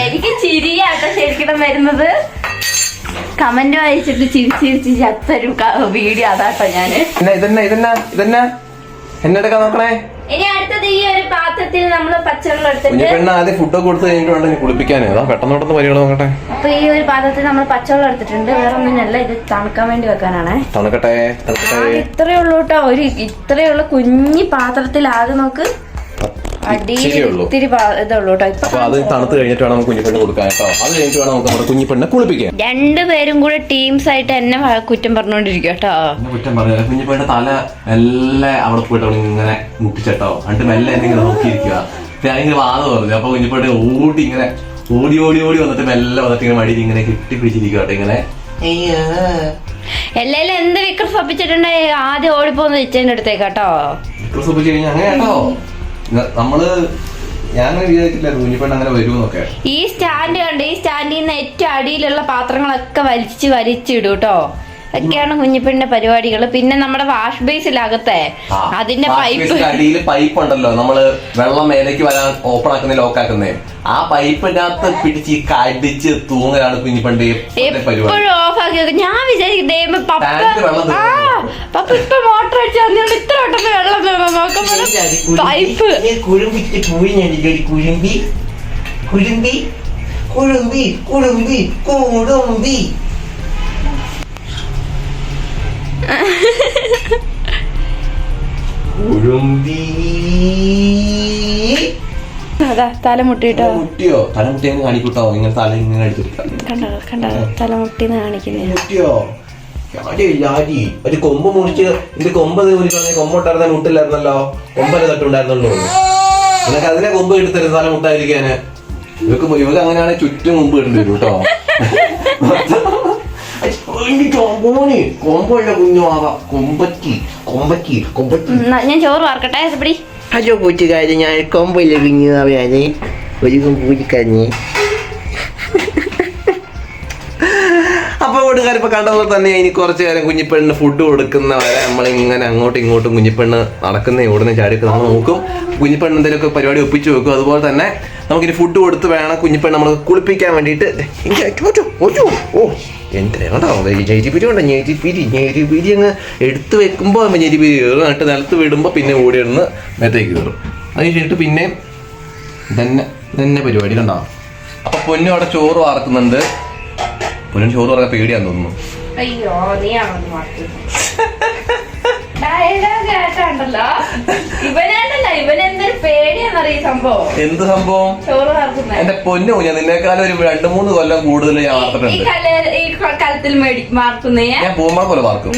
എനിക്ക് ചിരിയാട്ടോ ശരിക്കും വരുന്നത്. കമന്റ് വായിച്ചിട്ട് ചിരിച്ചിരിച്ച് ചത്തൊരു വീഡിയോ അതാട്ടോ ഞാന്. ഇതെന്നാ എന്നെടുക്കാൻ നോക്കണേ. ഇനി അടുത്തത് ഈ ഒരു പാത്രത്തിൽ നമ്മള് പച്ചവെള്ളം എടുത്തിട്ട് ആദ്യം ഫുഡ് കൊടുത്ത് കഴിഞ്ഞിട്ട് വേണ്ട കുളിപ്പിക്കാനേ. പെട്ടെന്ന് പരിപാടി നോക്കട്ടെ. അപ്പൊ ഈ ഒരു പാത്രത്തിൽ നമ്മൾ പച്ചവെള്ളം എടുത്തിട്ടുണ്ട്. വേറെ ഒന്നിനല്ല, ഇത് തണുക്കാൻ വേണ്ടി വെക്കാനാണ്. തണുക്കട്ടെ. ഇത്രയേ ഉള്ളൂ കേട്ടോ, ഇത്രയുള്ള കുഞ്ഞി പാത്രത്തിൽ ആദ്യം നമുക്ക് ഇത്തിരി ഇതുള്ളൂ കേട്ടോ. അത് തണുത്ത് കഴിഞ്ഞിട്ട് വേണം കുഞ്ഞിപ്പെണ്ണ് കൊടുക്കാൻ കേട്ടോ. അത് കഴിഞ്ഞിട്ട് വേണം നമുക്ക് നമ്മുടെ കുഞ്ഞിപ്പെണ്ണെ കുളിപ്പിക്കാൻ. രണ്ടുപേരും കൂടെ ടീംസ് ആയിട്ട് എന്നെ കുറ്റം പറഞ്ഞോണ്ടിരിക്കും കേട്ടോ. കുറ്റം പറയാ, കുഞ്ഞിപ്പെണ്ണ തല മെല്ലെ അവിടെ പോയിട്ട് ഇങ്ങനെ മുട്ടിച്ചട്ടോ, എന്നിട്ട് മെല്ലെ എന്തെങ്കിലും നോക്കിയിരിക്കുക. ഭയങ്കര വാദ പറഞ്ഞു. അപ്പൊ കുഞ്ഞിപ്പെണ്ണ ഓടി വന്നിട്ട് മെല്ലെ വന്നിട്ട് ഇങ്ങനെ മടിയിൽ ഇങ്ങനെ കെട്ടിപ്പിടിച്ചിരിക്കുക കേട്ടോ. ഇങ്ങനെ എല്ലാരും എന്ത് വിക്രസൊപ്പിച്ചിട്ടുണ്ടേ ആദ്യം ഓടിപ്പോന്ന് വെച്ചതിന്റെ അടുത്തേക്ക് കേട്ടോ. വിക്രസൊപ്പിച്ച് കഴിഞ്ഞാൽ അങ്ങനെ കേട്ടോ. നമ്മള് ഞാൻ വിചാരിച്ചില്ല കുഞ്ഞിപ്പെണ്ണ് അങ്ങനെ വരുമെന്നൊക്കെ. ഈ സ്റ്റാൻഡ് കണ്ട്, ഈ സ്റ്റാൻഡിൽ നിന്ന് ഏറ്റവും അടിയിലുള്ള പാത്രങ്ങളൊക്കെ വലിച്ചിടും കേട്ടോ. ഒക്കെയാണ് കുഞ്ഞിപ്പെണ്ണിന്റെ പരിപാടികൾ. പിന്നെ നമ്മുടെ വാഷ് ബേസിലകത്തെ അതിന്റെ അടിയിൽ പൈപ്പ് ഉണ്ടല്ലോ, നമ്മള് വെള്ളം മേലേക്ക് വരാൻ ഓപ്പൺ ആക്കുന്ന ലോക്ക് ആക്കുന്നേ, ആ പൈപ്പിനകത്ത് പിടിച്ച് കടിച്ച് തൂങ്ങലാണ് കുഞ്ഞിപ്പെണ്ണ് എപ്പോഴും ഓഫ് ആക്കി വെക്കും. ഞാൻ വിചാരിക്കും പപ്പ ഇപ്പൊ മോട്ടർ അടിച്ചു തന്നോണ്ട് ഇത്ര പെട്ടെന്ന് വെള്ളം നോക്കുമ്പോൾ പൈപ്പ് കുഴുമ്പിട്ട് പോയി കുഴുമ്പി കുഴുമ്പി കുഴുമ്പി കുഴുമ്പി കുടുമ്പി. അതാ തലമുട്ടിട്ടോ. മുട്ടിയോ? തലമുട്ടി കാണിക്കൂട്ടോ. ഇങ്ങനെ തല ഇങ്ങനെ എടുത്തിട്ടോ. കണ്ടോ തലമുട്ടിന്ന് കാണിക്കുന്നേ. ഒരു കൊമ്പ് മുറിച്ച് ഇത് കൊമ്പ് കൊമ്പുണ്ടായിരുന്ന മുട്ടില്ലായിരുന്നല്ലോ, കൊമ്പല്ലേ തട്ടുണ്ടായിരുന്നുള്ളൂ. നിനക്ക് അതിനെ കൊമ്പ് എടുത്തരുത് തല മുട്ടായിരിക്കാന്. ഇവക്ക് അങ്ങനെയാണ് ചുറ്റും കൊമ്പ് ഇടേണ്ടി വരും കേട്ടോ. കൊമ്പല്ല കുഞ്ഞുമാവാ, കൊമ്പറ്റി കൊമ്പറ്റി കൊമ്പറ്റി. ഞാൻ ചോറ് വാർക്കട്ടെ. പിടി. അയ്യോ കൂട്ടുകാരി, ഞാൻ കൊമ്പല്ല കുഞ്ഞുമാവയാണ്, ഒരു കൊമ്പൂരിക്കഞ്ഞ്. അപ്പൊ കൂട്ടുകാർ ഇപ്പൊ കണ്ടതുപോലെ തന്നെ ഇനി കുറച്ചു നേരം കുഞ്ഞിപ്പെണ്ണിന് ഫുഡ് കൊടുക്കുന്നവരെ നമ്മളിങ്ങനെ അങ്ങോട്ടും ഇങ്ങോട്ടും കുഞ്ഞിപ്പെണ്ണ് നടക്കുന്ന ഓടുന്ന ചാടിയൊക്കെ നമ്മൾ നോക്കും. കുഞ്ഞിപ്പെണ്ണ് എന്തെങ്കിലുമൊക്കെ പരിപാടി ഒപ്പിച്ചു വെക്കും. അതുപോലെ തന്നെ നമുക്കിനി ഫുഡ് കൊടുത്ത് വേണം കുഞ്ഞിപ്പെണ്ണ് നമ്മൾ കുളിപ്പിക്കാൻ വേണ്ടിയിട്ട്. ഓ എന്തിനാ ഞെരിപിരി ഉണ്ടോ? ഞെരിപിരി അങ്ങ് എടുത്ത് വെക്കുമ്പോൾ ഞെരിപിരി കയറും, എന്നിട്ട് നിലത്ത് വിടുമ്പോൾ പിന്നെ ഓടിയിടുന്ന് മേത്തേക്ക് കയറും. അത് കഴിഞ്ഞിട്ട് പിന്നെ തന്നെ പരിപാടി കണ്ടോ. അപ്പൊ പൊന്നു അവിടെ ചോറ് വാർക്കുന്നുണ്ട്. പൊന്നു ചോറ് വാർക്കാൻ പേടിയാന്ന് തോന്നുന്നു. അയ്യോ കേട്ടല്ലോ. ഇവനെന്തൊരു പേടിയാന്നറിയ സംഭവം. എന്ത് സംഭവം? ചോറ് വാർക്കുന്ന എന്റെ പൊന്നു കുഞ്ഞ, നിന്നേക്കാളും ഒരു 2-3 കൊല്ലം കൂടുതൽ ഞാൻ വാർത്തിട്ടുണ്ട്. ഈ കലത്തിൽ വാർക്കുന്നേ ഞാൻ പൂമ്പള പോലെ വാർക്കും.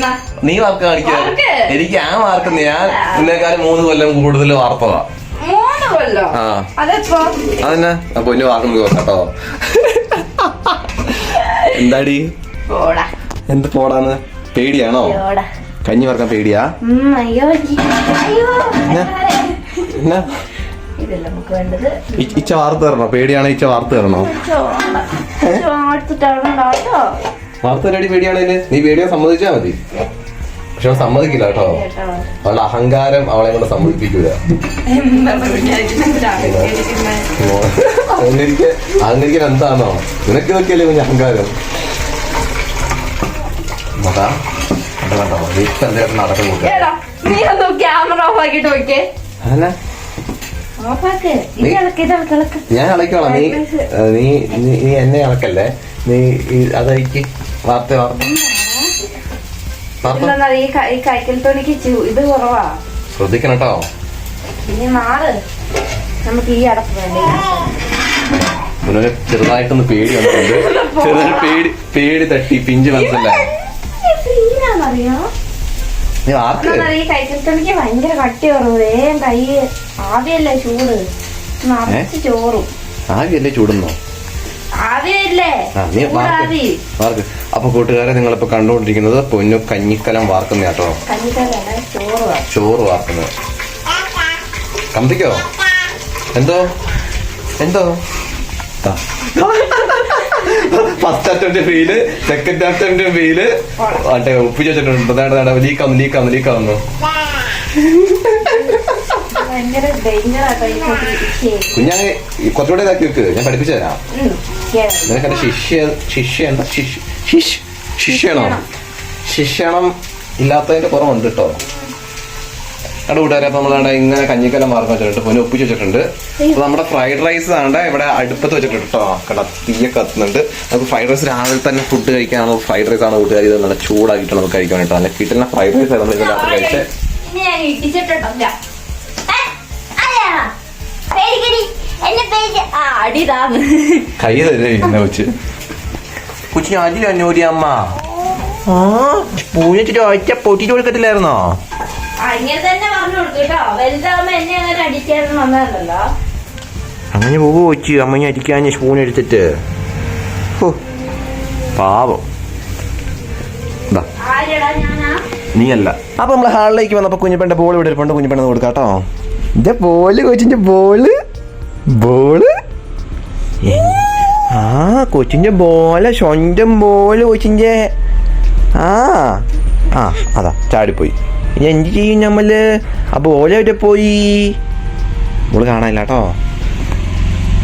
നീ വാർക്ക് കാണിക്കാ. എനിക്ക് ഞാൻ വാർക്കുന്ന ഞാൻ നിന്നേക്കാളും 3 കൊല്ലം കൂടുതൽ വാർത്തതാ. 3 കൊല്ലം? അതെപ്പോ? അതന്നെ പൊന്നു വാർക്കുന്നത് കേട്ടോ. എന്താടി എന്ത് പോടാന്ന്? പേടിയാണോ? കഞ്ഞി വറക്കാൻ പേടിയാ? ഇച്ച വാർത്ത് തരണോ? പേടിയാണോ ഇച്ച വാർത്ത് തരണോ? വാർത്ത തരാടി പേടിയാണേല്. നീ പേടിയാ സമ്മതിച്ചാ മതി. പക്ഷെ അവൾ സമ്മതിക്കില്ല കേട്ടോ. അവളുടെ അഹങ്കാരം അവളെ കൊണ്ട് സമ്മതിപ്പിക്കൂല. അഹങ്കരിക്കാൻ എന്താണോ? നിനക്ക് നോക്കിയല്ലേ കുഞ്ഞ് അഹങ്കാരം. നോക്കാം നടക്കും. ക്യാമറ ഓഫ് ആക്കിട്ട് നോക്കിയേ. ഞാൻ ഇളക്കോളാം. നീ എന്നെ ഇളക്കല്ലേ. നീ അതയക്ക് വാർത്ത ഈ കൈക്കൽ തോണിക്ക് ഇത് കുറവാ. ശ്രദ്ധിക്കണം കേട്ടോ. ഇനി മാറ്. നമുക്ക് ഈ അടപ്പ് വേണ്ടേ. ചെറുതായിട്ടൊന്ന് പേടി വന്നിട്ടുണ്ട്. ചെറുതായിട്ട് പേടി തട്ടി പിഞ്ച് മനസ്സിലായി. ഈ കൈക്കൽ തോണിക്ക് ഭയങ്കര കട്ടി കുറവ്. വേഗം കൈ ആവിയല്ലേ ചൂട്, നിറച്ച് ചോറും. ആവിയല്ലേ ചൂടുന്നോ? അപ്പൊ കൂട്ടുകാരെ, നിങ്ങളിപ്പോ കണ്ടുകൊണ്ടിരിക്കുന്നത് പൊന്നു കഞ്ഞിക്കലം വാർക്കുന്ന കേട്ടോ. ചോറ് വാർക്കുന്നത്. കമ്പിക്കോ? എന്തോ first attempt fail, second attempt fail. മറ്റേ ഒപ്പിച്ച് വെച്ചിട്ടുണ്ട്. ലീക്കാവുന്നു. കുഞ്ഞാണ് കുറച്ചുകൂടെ ഇതാക്കി വെക്ക്. ഞാൻ പഠിപ്പിച്ചു തരാം. നിനക്ക് ശിക്ഷണം ഇല്ലാത്തതിന്റെ കുറവുണ്ട് കേട്ടോ. അവിടെ കൂട്ടുകാരെ, അപ്പൊ നമ്മളാണ്ട് ഇങ്ങനെ കഞ്ഞിക്കലം മാർക്കം വെച്ചിട്ടുണ്ട്. പൊന്നെ ഒപ്പിച്ച് വെച്ചിട്ടുണ്ട്. അപ്പൊ നമ്മുടെ ഫ്രൈഡ് റൈസ് ആണ്ട് ഇവിടെ അടുപ്പത്ത് വെച്ചിട്ടുണ്ട് കേട്ടോ. കട തീയൊക്കെ കത്തുന്നുണ്ട്. നമുക്ക് ഫ്രൈഡ് റൈസ് രാവിലെ തന്നെ ഫുഡ് കഴിക്കാനോ. ഫ്രൈഡ് റൈസ് ആണ് കൂട്ടുകാർ. ഇത് നല്ല ചൂടാക്കിയിട്ട് നമുക്ക് കഴിക്കാൻ വേണ്ടിട്ട് നല്ല കിട്ടുന്ന ഫ്രൈഡ് റൈസ് നമ്മൾ ഇതിനകത്ത് കഴിച്ചത്. കൈ തരുന്ന ഇങ്ങനെ വെച്ച് കൊച്ചി അടി അഞ്ഞൂരി അമ്മ പൂഞ്ഞിട്ട് ഒറ്റ പൊട്ടിട്ട് കൊടുക്കത്തില്ലായിരുന്നോ? അങ്ങനെ പോകും കൊച്ചി. അമ്മ അടിക്കാൻ സ്പൂൺ എടുത്തിട്ട് പാവം. നീയല്ല. അപ്പൊ നമ്മള് ഹാളിലേക്ക് വന്നപ്പോ കുഞ്ഞിപ്പെണ്ണ ബോൾ ഇവിടെ ഇരിപ്പുണ്ട്. കുഞ്ഞിപ്പെണ്ണ കൊടുക്കാം കേട്ടോ. എന്റെ ബോള് കൊച്ചിന്റെ ബോള് ബോള് ആ കൊച്ചിൻ്റെ ബോല സ്വന്തം ബോള് കൊച്ചിൻ്റെ ആ ആ അതാ ചാടിപ്പോയി. ഇനി എന്ത് ചെയ്യും നമ്മള്? ആ ബോല എവിടെ പോയി? ബോള് കാണാനില്ല കേട്ടോ.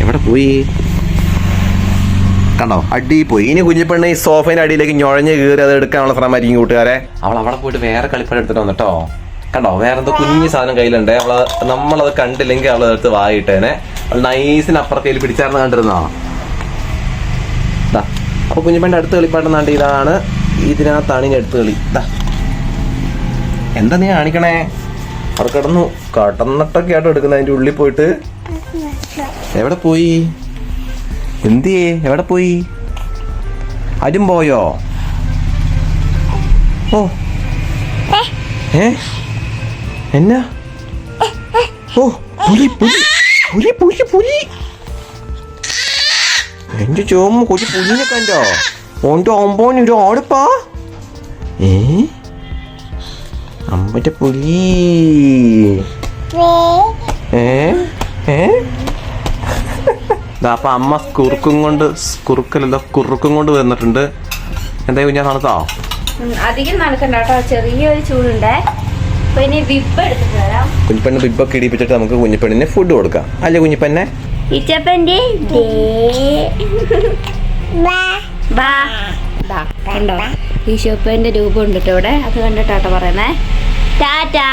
എവിടെ പോയി? കണ്ടോ, അടി പോയി. ഇനി കുഞ്ഞിപ്പെണ്ണ് ഈ സോഫേൻ്റെ അടിയിലേക്ക് ഞൊഴഞ്ഞ് കയറി അത് എടുക്കാനുള്ള ശ്രമമായിരിക്കും കൂട്ടുകാരെ. അവൾ അവിടെ പോയിട്ട് വേറെ കളിപ്പഴം എടുത്തിട്ട് വന്നിട്ടോ. കണ്ടോ, വേറെ എന്തോ കുഞ്ഞു സാധനം കയ്യിലുണ്ട്. നമ്മളത് കണ്ടില്ലെങ്കിൽ അവൾ എടുത്ത് വായിട്ടേനെ. അവൾ നൈസിന് അപ്പുറത്തേൽ പിടിച്ചാർന്ന് കണ്ടിരുന്നോ? അപ്പൊ കുഞ്ഞിപ്പെണ്ണിന്റെ അടുത്ത് കളിപ്പാട്ടെന്നാണ്ട് ഇതാണ്. ഇതിനകത്താണ് ഇനി അടുത്ത് കളി. എന്താ നീ കാണിക്കണേ? അവിടെ കടന്നിട്ടൊക്കെ ആട്ടോ എടുക്കുന്നത്. അതിന്റെ ഉള്ളിൽ പോയിട്ട് എവിടെ പോയി? എന്തിയേ? എവിടെ പോയി? അരും പോയോ? ഓ എന്നാ? ഓ പുലി പുലി പുലി പുലി പുലി എന്റെ ചോമ കൊച്ചു പുലിനെ കണ്ടോ? ഓൻ്റെ അമ്പോന് ഒരു ആടുപ്പാ. അമ്പന്റെ പുലി. അപ്പൊ അമ്മ കുറുക്കും കൊണ്ട് വന്നിട്ടുണ്ട്. എന്താ കുഞ്ഞാ തണുത്തോ? അധികം നടക്കണ്ട കേട്ടോ, ചെറിയൊരു ചൂടുണ്ടേ. കുഞ്ഞിപ്പെണ്ണ് ബിബൊക്കെ ഇടിപ്പിച്ചിട്ട് നമുക്ക് കുഞ്ഞിപ്പെണ്ണിന് ഫുഡ് കൊടുക്കാം അല്ലേ കുഞ്ഞിപ്പെണ്ണെ? കണ്ടോ, ഈശോപ്പന്റെ രൂപം ഉണ്ട് ഇവിടെ. അത് കണ്ടിട്ടാട്ടോ പറയുന്നേ. ടാറ്റാ,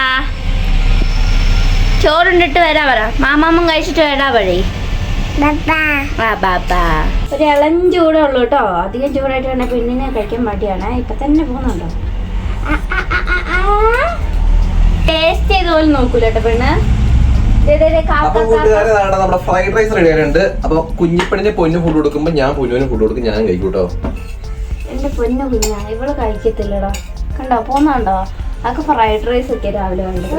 ചോറുണ്ടിട്ട് വരാ പറ. മാമാമ്മ കഴിച്ചിട്ട് വരാ വഴി. ഒരു ഇളം ചൂടേ ഉള്ളൂ കേട്ടോ. അധികം ചൂടായിട്ട് വേണേ പെണ്ണിനെ കഴിക്കാൻ മടിയാണ്. ഇപ്പൊ തന്നെ പോകുന്നുണ്ടോ? ടേസ്റ്റ് ചെയ്ത് പോലും നോക്കൂല കേട്ടോ പെണ്ണ്. നമ്മുടെ ഫ്രൈഡ് റൈസ് റെഡി ആയിട്ടുണ്ട്. അപ്പൊ കുഞ്ഞിപ്പെണ്ണിന് പൊന്നു ഫുഡ് കൊടുക്കുമ്പോ ഞാൻ പൊന്നുവിന് ഫുഡ് കൊടുക്കും. ഞാൻ കഴിക്കൂട്ടോ. എന്റെ പൊന്നു കുഞ്ഞാ, ഇവള് കഴിക്കത്തില്ലടാ. കണ്ടോ പോകുന്നുണ്ടോ? അതൊക്കെ ഫ്രൈഡ് റൈസ് ഒക്കെ രാവിലെ കണ്ടത്.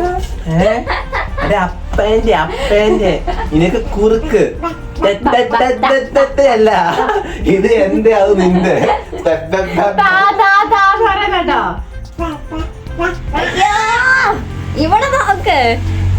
അപ്പന്റെ നിനക്ക് കുറുക്ക് അല്ല, ഇത് എന്റെ അത് നിന്റെ. ഇവിടെ നോക്ക്,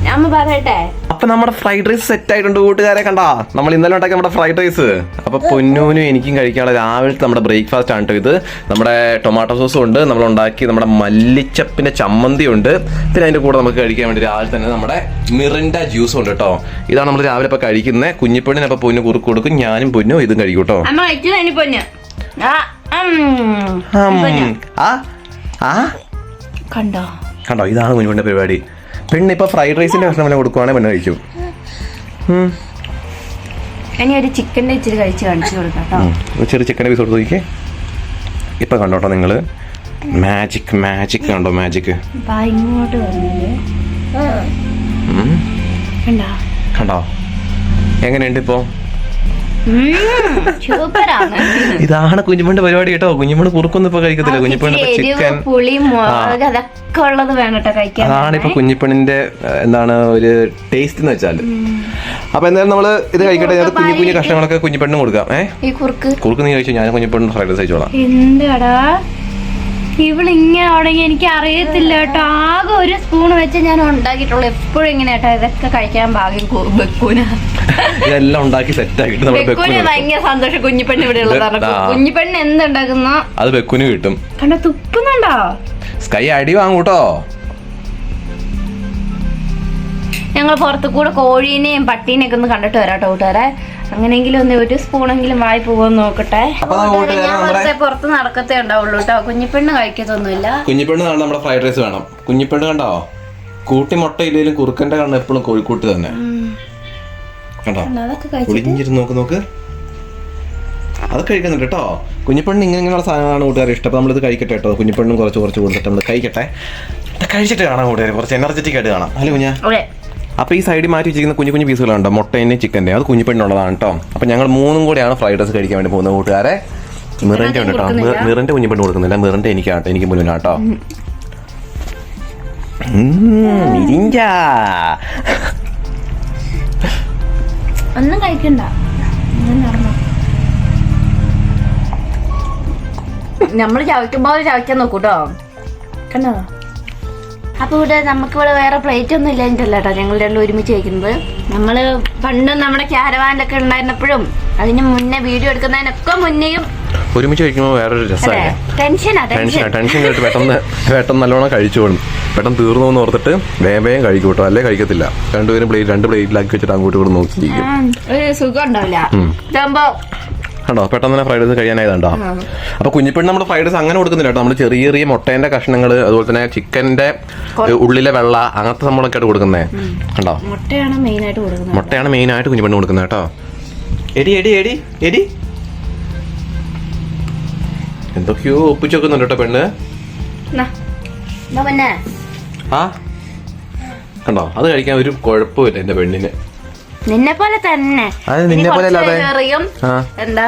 ഞാൻ പറയട്ടെ. അപ്പൊ നമ്മുടെ ഫ്രൈഡ് റൈസ് സെറ്റ് ആയിട്ടുണ്ട് കൂട്ടുകാരെ. കണ്ടാ, നമ്മൾ ഇന്നലെ ഉണ്ടാക്കിയ നമ്മുടെ ഫ്രൈഡ് റൈസ്. അപ്പൊ പൊന്നൂനും എനിക്കും കഴിക്കാനുള്ള രാവിലത്തെ നമ്മുടെ ബ്രേക്ക്ഫാസ്റ്റ് ആണ് കേട്ടോ ഇത്. നമ്മുടെ ടൊമാറ്റോ സോസും ഉണ്ട്, നമ്മൾ ഉണ്ടാക്കി നമ്മുടെ മല്ലിച്ചപ്പിന്റെ ചമ്മന്തി ഉണ്ട്. പിന്നെ അതിന്റെ കൂടെ നമുക്ക് കഴിക്കാൻ വേണ്ടി രാവിലെ തന്നെ നമ്മുടെ മിറിൻഡ ജ്യൂസും ഉണ്ട് കേട്ടോ. ഇതാണ് നമ്മൾ രാവിലെ ഇപ്പൊ കഴിക്കുന്നത്. കുഞ്ഞിപ്പെണ്ണിന് അപ്പൊ പൊന്നു കുറുക്ക് കൊടുക്കും, ഞാനും പൊന്നും ഇതും കഴിക്കും കേട്ടോ. കണ്ടോ കണ്ടോ, ഇതാണ് കുഞ്ഞുപെണ്ണിന്റെ പരിപാടി. പെണ്ണ് ഇപ്പൊ ഫ്രൈഡ് റൈസിന്റെ ഭക്ഷണം കൊടുക്കുവാണെങ്കിൽ പെണ്ണ് കഴിക്കും. ഇനി ഒരു ചിക്കൻ്റെ ഇച്ചിരി കഴിച്ച് കാണിച്ചു കൊടുക്കാം. ചെറിയ ചിക്കൻ്റെ പീസ് കൊടുത്ത് നോക്കിക്കേ. ഇപ്പൊ കണ്ടോട്ടോ നിങ്ങള് മാജിക് മാജിക് കണ്ടോ? മാജിക് ഇങ്ങോട്ട് വന്നില്ലേ? കണ്ടോ എങ്ങനെയുണ്ട് ഇപ്പൊ? സൂപ്പറാണ്. ഇതാണ് കുഞ്ഞുമണിന്റെ പരിപാടി കേട്ടോ. കുഞ്ഞുമണി കുറുക്കൊന്നും ഇപ്പൊ കഴിക്കത്തില്ല. കുഞ്ഞിപ്പെണ്ണിന്റെ ചിക്കൻ പുളി അതൊക്കെ ഉള്ളത് വേണം കേട്ടോ കഴിക്കാൻ. അതാണ് ഇപ്പൊ കുഞ്ഞിപ്പെണ്ണിന്റെ എന്താണ് ഒരു ടേസ്റ്റ് എന്ന് വെച്ചാല്. അപ്പൊ എന്തായാലും നമ്മള് ഇത് കഴിക്കട്ടെ. കുഞ്ഞു കുഞ്ഞു കഷ്ണങ്ങളൊക്കെ കുഞ്ഞിപ്പെണ്ണിന് കൊടുക്കാം. ഈ കുറുക്ക് നീ കഴിച്ചു, ഞാൻ കുഞ്ഞിപ്പെണ്ണിന് ഫ്രൈഡ് റൈസ് കഴിച്ചോളാം. എന്താടാ ഇവളിങ്ങനെ ആണെങ്കിൽ എനിക്ക് അറിയത്തില്ല കേട്ടോ. ആകെ ഒരു സ്പൂൺ വെച്ച് ഞാൻ ഉണ്ടാക്കിയിട്ടുള്ളൂ. എപ്പോഴും ഇങ്ങനെ കേട്ടോ ഇതൊക്കെ കഴിക്കാൻ ഭാഗ്യം ബെക്കൂന്. ഇതെല്ലാം ഉണ്ടാക്കി സെറ്റ് ആക്കിട്ട് ഭയങ്കര സന്തോഷം. കുഞ്ഞിപ്പെണ്ണ് ഇവിടെ ഉള്ളതാണ്. കുഞ്ഞിപ്പെണ്ണ് എന്തുണ്ടാക്കുന്നോ അത് ബെക്കുന് കിട്ടും. കണ്ടോ തുപ്പുന്നുണ്ടോ? സ്കൈ അടി വാങ്ങൂട്ടോ. ഞങ്ങൾ പുറത്തു കൂടെ കോഴീനെയും പട്ടീനെയൊക്കെ ഒന്ന് കണ്ടിട്ട് വരാട്ടോ കൂട്ടുകാരെ. അങ്ങനെയെങ്കിലും ഒന്ന് ഒരു സ്പൂണെങ്കിലും വായി പോകാൻ നോക്കട്ടെ. ഞാൻ പുറത്ത് നടക്കത്തേ ഉണ്ടാവുള്ളൂ കേട്ടോ. കുഞ്ഞിപ്പെണ്ണ് കഴിക്കത്തൊന്നുമില്ല. കുഞ്ഞിപ്പെണ്ണ് കാണാൻ നമ്മുടെ ഫ്രൈഡ് റൈസ് വേണം. കുഞ്ഞിപ്പെണ്ണ് കണ്ടോ കൂട്ടി മുട്ട ഇല്ലെങ്കിലും കുറുക്കന്റെ കണ്ണ് എപ്പോഴും കോഴിക്കൂട്ട് തന്നെ. കണ്ടോ ഒളിഞ്ഞിരുന്ന് നോക്ക്. അത് കഴിക്കുന്നുണ്ട് കേട്ടോ. കുഞ്ഞിപ്പെണ്ണ് ഇങ്ങനെയുള്ള സാധനങ്ങളാണ് കൂട്ടുകാർ ഇഷ്ടം. അപ്പോൾ നമ്മളിത് കഴിക്കട്ടെ കേട്ടോ. കുഞ്ഞിപ്പെണ്ണും കുറച്ച് കൊടുത്തിട്ട് നമ്മൾ കഴിക്കട്ടെ. കഴിച്ചിട്ട് കാണാം കൂട്ടുകാർ. കുറച്ച് എനർജറ്റിക് ആയിട്ട് കാണാം അല്ലേ കുഞ്ഞാ? അപ്പോൾ ഈ സൈഡിൽ മാറ്റി വെച്ചിരിക്കുന്ന കുഞ്ഞു കുഞ്ഞു പീസുകളുണ്ടോ മുട്ടേൻ്റെയും ചിക്കൻ്റെയും, അത് കുഞ്ഞിപ്പെണ്ണുള്ളതാണ് കേട്ടോ. അപ്പോൾ ഞങ്ങൾ മൂന്നും കൂടെയാണ് ഫ്രൈഡ് റൈസ് കഴിക്കാൻ വേണ്ടി പോകുന്നത് കൂട്ടുകാരെ. മിറിൻ്റെ ഉണ്ട് കേട്ടോ. മിറിൻ്റെ കുഞ്ഞിപ്പെണ്ണ് കൊടുക്കുന്നില്ല. മിറിൻ്റെ എനിക്കാട്ടോ, എനിക്ക് മുന്നിലാട്ടോ. ഒന്നും കഴിക്കണ്ട. നമ്മള് ചവയ്ക്കുമ്പോൾ ചവയ്ക്കാൻ നോക്കൂട്ടോ. കണ്ടോ? അപ്പൊ ഇവിടെ നമുക്കിവിടെ വേറെ പ്ലേറ്റ് ഒന്നും ഇല്ലാഞ്ഞിട്ടല്ല കേട്ടോ ഞങ്ങൾ രണ്ടും ഒരുമിച്ച് കഴിക്കുന്നത്. നമ്മള് പണ്ട് നമ്മുടെ ക്യാരവാനിലൊക്കെ ഉണ്ടായിരുന്നപ്പോഴും അതിന് മുന്നേ വീഡിയോ എടുക്കുന്നതിനൊക്കെ മുന്നേയും ഒരുമിച്ച് കഴിക്കുമ്പോൾ വേറൊരു രസമല്ലേ? ടെൻഷൻ കേട്ട് പെട്ടെന്ന് നല്ലോണം കഴിച്ചു പോകും. പെട്ടെന്ന് തീർന്നു എന്ന് ഓർത്തിട്ട് വേഗം കഴിക്കും കേട്ടോ, അല്ലേ കഴിക്കത്തില്ല. രണ്ടുപേരും രണ്ട് പ്ലേറ്റിലാക്കി വെച്ചിട്ട് അങ്ങോട്ടും ഇങ്ങോട്ട് നോക്കിയിരിക്കും. ഒരു സുഖം ഉണ്ടാവില്ല. കണ്ടോ പെട്ടെന്ന് തന്നെ ഫ്രൈഡ് റൈസ് കഴിയാനായതുണ്ടോ? അപ്പൊ കുഞ്ഞിപ്പെണ്ണ് നമ്മുടെ ഫ്രൈഡ് റൈസ് അങ്ങനെ കൊടുക്കുന്നില്ല കേട്ടോ. നമ്മൾ ചെറിയ ചെറിയ മുട്ടേന്റെ കഷ്ണങ്ങൾ, അതുപോലെ തന്നെ ചിക്കന്റെ ഉള്ളിലെ വെള്ള, അങ്ങനത്തെ സംഭവങ്ങളൊക്കെ ആയിട്ട് കൊടുക്കുന്നേ. കണ്ടോ മുട്ടയാണ് മെയിൻ ആയിട്ട് കുഞ്ഞിപ്പെണ്ണ് കൊടുക്കുന്നത് കേട്ടോ. എടി എന്തൊക്കെയോ ഒപ്പിച്ചു വെക്കുന്നുണ്ട് കേട്ടോ പെണ്ണ്. ആ കണ്ടോ, അത് കഴിക്കാൻ ഒരു കുഴപ്പമില്ല എന്റെ പെണ്ണിന്. നിന്നെ പോലെ തന്നെ എന്താ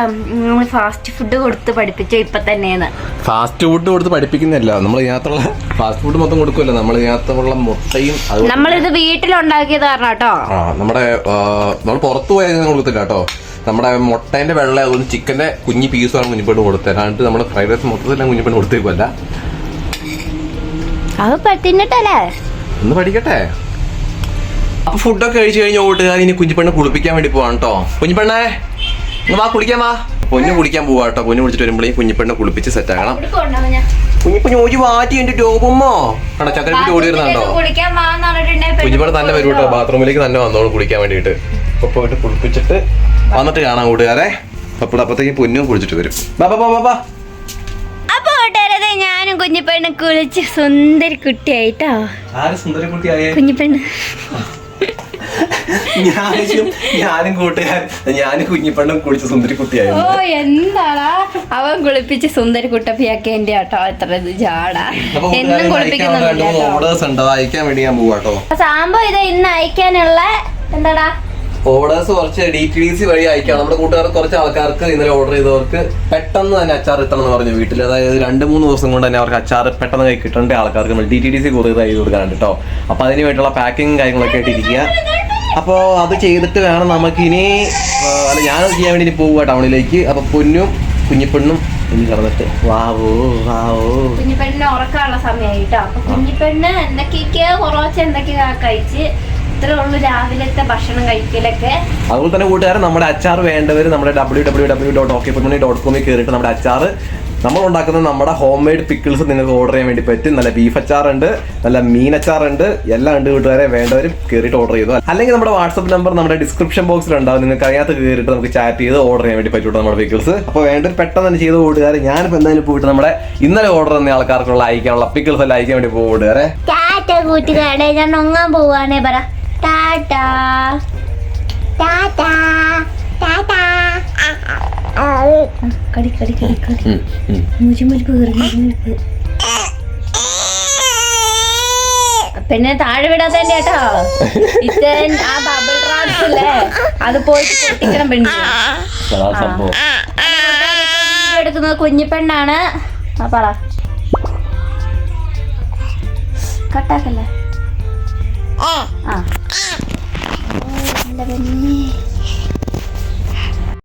ഫാസ്റ്റ് ഫുഡ് കൊടുത്ത് പഠിപ്പിച്ചോ ഇപ്പൊ തന്നെയാണ്. ഫാസ്റ്റ് ഫുഡ് കൊടുത്ത് പഠിപ്പിക്കുന്നില്ല, നമ്മൾ ഇതിനകത്തുള്ള ഫാസ്റ്റ് ഫുഡ് മൊത്തം കൊടുക്കുമല്ലോ. നമ്മൾ ഇതിനകത്തുള്ള മുട്ടയും നമ്മളിത് വീട്ടിലുണ്ടാക്കിയത് കാരണം കേട്ടോ. നമ്മൾ പുറത്തു പോയാൽ കൊടുത്തില്ല കേട്ടോ. നമ്മുടെ മുട്ടേന്റെ വെള്ള, അതുകൊണ്ട് ചിക്കന്റെ കുഞ്ഞി പീസാണ് കുഞ്ഞിപ്പെട്ട് കൊടുത്തത്. അല്ലാണ്ട് നമ്മുടെ ഫ്രൈഡ് റൈസ് മൊത്തത്തിലാണ് കുഞ്ഞിപ്പെട്ട് കൊടുത്തേക്കുമല്ല. അത് പറ്റിന്നിട്ടല്ലേ ഒന്ന് പഠിക്കട്ടെ. അപ്പൊ ഫുഡൊക്കെ കഴിച്ചു കഴിഞ്ഞ കൂട്ടുകാർ ഇനി കുഞ്ഞിപ്പെണ്ണെ കുളിപ്പിക്കാൻ വേണ്ടി പോവാണ് കേട്ടോ. കുഞ്ഞിപ്പെണ്ണേ വാ കുളിക്കാൻ വാ. പൊന്നു കുളിക്കാൻ പോവാ കേട്ടോ. പൊന്നു കുളിച്ചിട്ട് വരുമ്പോഴേ കുഞ്ഞിപ്പെണ്ണെ കുളിപ്പിച്ച് സെറ്റ് ആക്കണം. കുഞ്ഞിപ്പെണ്ണ് ഓടി മാറ്റി എന്റെ ടോപ്പുമ്മോ കണ്ടോ, ചക്കരക്കുട്ടി ഓടി വരുന്നുണ്ടോ? കുഞ്ഞിപ്പെണ്ണ തന്നെ വരും കേട്ടോ, ബാത്റൂമിലേക്ക് തന്നെ വന്നോളൂ കുളിക്കാൻ വേണ്ടിയിട്ട്. അപ്പൊ പോയിട്ട് കുളിപ്പിച്ചിട്ട് വന്നിട്ട് കാണാം കൂട്ടുകാരെ. അപ്പോഴത്തേക്ക് പൊന്നും കുളിച്ചിട്ട് വരും. ബാ അപ്പൊ കൂട്ടുകാരതെ ഞാനും കുഞ്ഞിപ്പെണ്ണ് കുളിച്ച് സുന്ദരി കുട്ടിയായിട്ടോ. ആര് സുന്ദരി കുട്ടിയായേ? കുഞ്ഞിപ്പെണ്ണ്. ഞാനും കൂട്ടുകാരൻ ഞാനും കുഞ്ഞിപ്പെണ്ണും കുളിച്ച് സുന്ദരി കുട്ടിയായിരുന്നു. ഓ എന്താടാ അവൻ കുളിപ്പിച്ച് സുന്ദരി കുട്ടപ്പിയാക്കി എന്റെ ആട്ടോ. എത്ര ഇത് ജാടാ എന്നും കുളിപ്പിക്കുന്നുണ്ടോ. അയക്കാൻ വേണ്ടി ഞാൻ പോവാട്ടോ. സംഭവം ഇത് ഇന്ന് അയക്കാനുള്ള എന്താടാ ഓർഡേഴ്സ് കുറച്ച് DTDC വഴി അയക്കാം. നമ്മുടെ കൂട്ടുകാർക്ക് കുറച്ച് ആൾക്കാർക്ക് ഇന്നലെ ഓർഡർ ചെയ്തവർക്ക് പെട്ടെന്ന് തന്നെ അച്ചാർ എത്തണം എന്ന് പറഞ്ഞു വീട്ടിൽ. അതായത് 2-3 ദിവസം കൊണ്ട് തന്നെ അവർക്ക് അച്ചാർ പെട്ടെന്ന് കൈ കിട്ടേണ്ട ആൾക്കാർക്ക് നമ്മൾ DTDC കൊറിയർ ചെയ്ത് കൊടുക്കാനുണ്ട് കേട്ടോ. അപ്പൊ അതിന് വേണ്ടിയുള്ള പാക്കിങ് കാര്യങ്ങളൊക്കെ ആയിട്ട് ഇരിക്കുക. അപ്പോൾ അത് ചെയ്തിട്ട് വേണം നമുക്കിനി ഞാനത് ചെയ്യാൻ വേണ്ടി ഇനി പോവുക ടൗണിലേക്ക്. അപ്പൊ പൊന്നും കുഞ്ഞിപ്പെണ്ണും ഇനി കിടന്നിട്ട് വാവോ കുഞ്ഞിപ്പെണ്ണിന് ഉറക്കാനുള്ള സമയമായി കേട്ടോ. അപ്പൊ കുഞ്ഞിപ്പെണ്ണ് എന്തൊക്കെയൊക്കെയോ കുറച്ച് എന്തൊക്കെയാ കഴിച്ച് ഇത്രേ ഉള്ളൂ രാവിലത്തെ ഭക്ഷണം കഴിക്കലൊക്കെ. അതുപോലെ തന്നെ കൂട്ടുകാരൻ നമ്മുടെ അച്ചാർ വേണ്ടവർ നമ്മുടെ www.okponmani.com കയറിയിട്ട് നമ്മുടെ അച്ചാർ നമ്മൾ ഉണ്ടാക്കുന്ന നമ്മുടെ ഹോം മെയ്ഡ് പിക്കിൾസ് നിങ്ങൾക്ക് ഓർഡർ ചെയ്യാൻ വേണ്ടി പറ്റും. നല്ല ബീഫ് അച്ചാറുണ്ട്, നല്ല മീൻ അച്ചാറുണ്ട്, എല്ലാം ഉണ്ട് കൂട്ടുകാരെ. വേണ്ടവരും കയറിയിട്ട് ഓർഡർ ചെയ്തു. അല്ലെങ്കിൽ നമ്മുടെ വാട്സ്ആപ്പ് നമ്പർ നമ്മുടെ ഡിസ്ക്രിപ്ഷൻ ബോക്സിൽ ഉണ്ടാവും. നിങ്ങൾക്ക് അതിനകത്ത് കയറിയിട്ട് നമുക്ക് ചാറ്റ് ചെയ്ത് ഓർഡർ ചെയ്യാൻ വേണ്ടി പറ്റൂട്ടോ നമ്മുടെ പിക്കിൾസ്. അപ്പോൾ വേണ്ടവർ പെട്ടെന്ന് തന്നെ ചെയ്ത് കൂട്ടുകാരെ. ഞാനിപ്പോൾ എന്തായാലും പോയിട്ട് നമ്മുടെ ഇന്നലെ ഓർഡർ തന്ന ആൾക്കാർക്കുള്ള അയക്കാനുള്ള പിക്കിൾസ് എല്ലാം അയക്കാൻ വേണ്ടി പോകും കൂട്ടുകാരെ. കൂട്ടുകാരെ ഞാൻ ഒങ്ങാൻ പോവാണേ പറ. ടാറ്റാ ടാറ്റാ ടാറ്റാ. കടി കടി കടി കടി മുജിമൽപ്പ് കയറി. പിന്നെ താഴെ വിടാത്ത കേട്ടോ. ഇച്ചൻ ആ ബബിൾ റാപ്സ് ഇല്ലേ അത് പോയിട്ട് പൊട്ടിക്കണം. പെണ്ണ് എടുക്കുന്നത് കുഞ്ഞിപ്പെണ്ണാണ്. ആ പറ കട്ടാക്കല്ലേ. ആ എന്റെ പെണ്ണേ